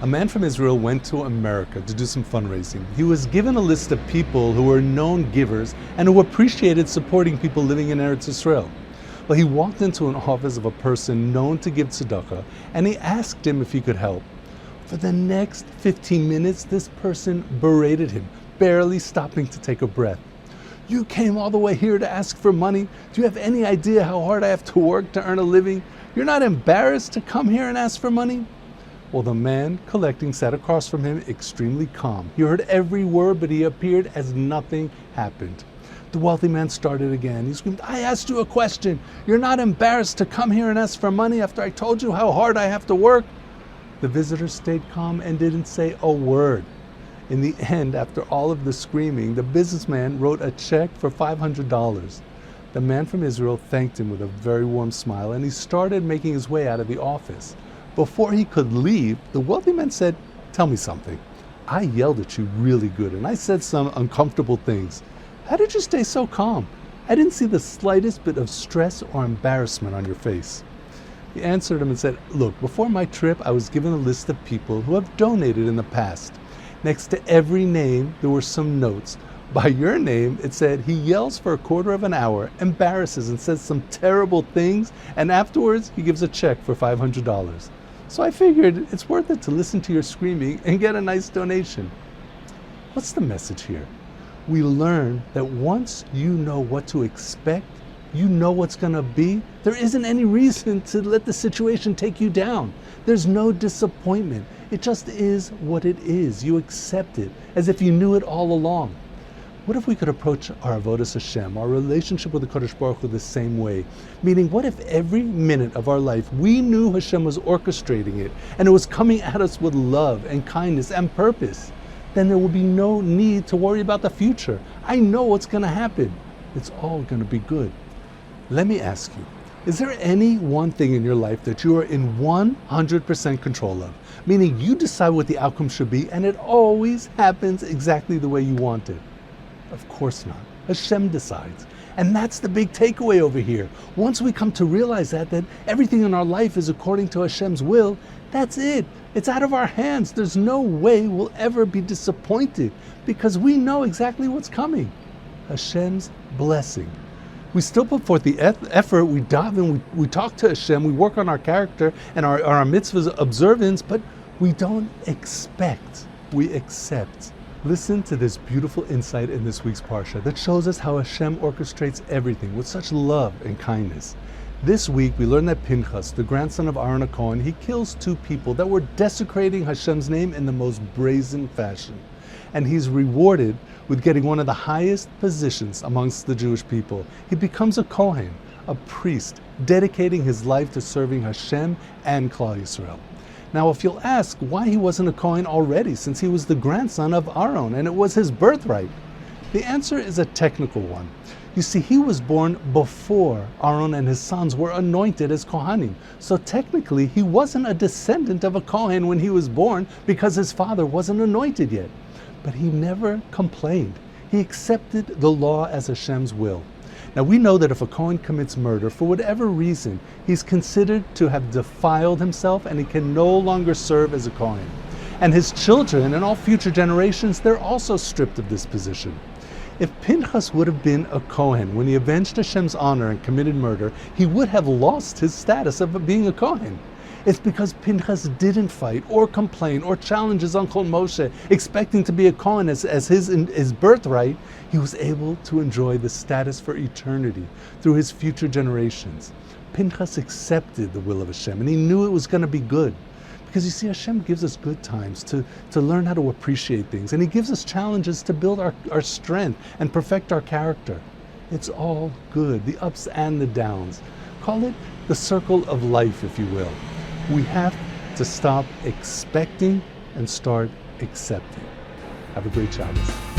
A man from Israel went to America to do some fundraising. He was given a list of people who were known givers and who appreciated supporting people living in Eretz Israel. Well, he walked into an office of a person known to give tzedakah, and he asked him if he could help. For the next 15 minutes, this person berated him, barely stopping to take a breath. "You came all the way here to ask for money? Do you have any idea how hard I have to work to earn a living? You're not embarrassed to come here and ask for money?" Well, the man collecting sat across from him, extremely calm. He heard every word, but he appeared as nothing happened. The wealthy man started again. He screamed, "I asked you a question. You're not embarrassed to come here and ask for money after I told you how hard I have to work?" The visitor stayed calm and didn't say a word. In the end, after all of the screaming, the businessman wrote a check for $500. The man from Israel thanked him with a very warm smile, and he started making his way out of the office. Before he could leave, the wealthy man said, "Tell me something. I yelled at you really good, and I said some uncomfortable things. How did you stay so calm? I didn't see the slightest bit of stress or embarrassment on your face." He answered him and said, "Look, before my trip, I was given a list of people who have donated in the past. Next to every name, there were some notes. By your name, it said, he yells for a quarter of an hour, embarrasses and says some terrible things, and afterwards he gives a check for $500. So I figured it's worth it to listen to your screaming and get a nice donation." What's the message here? We learn that once you know what to expect, you know what's going to be, there isn't any reason to let the situation take you down. There's no disappointment. It just is what it is. You accept it as if you knew it all along. What if we could approach our avodas Hashem, our relationship with the Kadosh Baruch Hu, the same way? Meaning, what if every minute of our life we knew Hashem was orchestrating it and it was coming at us with love and kindness and purpose? Then there will be no need to worry about the future. I know what's going to happen. It's all going to be good. Let me ask you, is there any one thing in your life that you are in 100% control of? Meaning you decide what the outcome should be and it always happens exactly the way you want it? Of course not. Hashem decides. And that's the big takeaway over here. Once we come to realize that everything in our life is according to Hashem's will, that's it. It's out of our hands. There's no way we'll ever be disappointed because we know exactly what's coming. Hashem's blessing. We still put forth the effort, we daven, we talk to Hashem, we work on our character and our mitzvahs observance, but we don't expect, we accept. Listen to this beautiful insight in this week's Parsha that shows us how Hashem orchestrates everything with such love and kindness. This week we learn that Pinchas, the grandson of Aaron HaKohen, he kills two people that were desecrating Hashem's name in the most brazen fashion. And he's rewarded with getting one of the highest positions amongst the Jewish people. He becomes a Kohen, a priest, dedicating his life to serving Hashem and Klal Yisrael. Now, if you'll ask why he wasn't a Kohen already, since he was the grandson of Aaron and it was his birthright, the answer is a technical one. You see, he was born before Aaron and his sons were anointed as Kohanim. So technically, he wasn't a descendant of a Kohen when he was born because his father wasn't anointed yet. But he never complained. He accepted the law as Hashem's will. Now we know that if a Kohen commits murder, for whatever reason, he's considered to have defiled himself and he can no longer serve as a Kohen. And his children and all future generations, they're also stripped of this position. If Pinchas would have been a Kohen when he avenged Hashem's honor and committed murder, he would have lost his status of being a Kohen. It's because Pinchas didn't fight or complain or challenge his uncle Moshe, expecting to be a Kohen as his birthright, he was able to enjoy the status for eternity through his future generations. Pinchas accepted the will of Hashem and he knew it was going to be good. Because you see, Hashem gives us good times to learn how to appreciate things, and He gives us challenges to build our strength and perfect our character. It's all good, the ups and the downs. Call it the circle of life, if you will. We have to stop expecting and start accepting. Have a great Shabbos.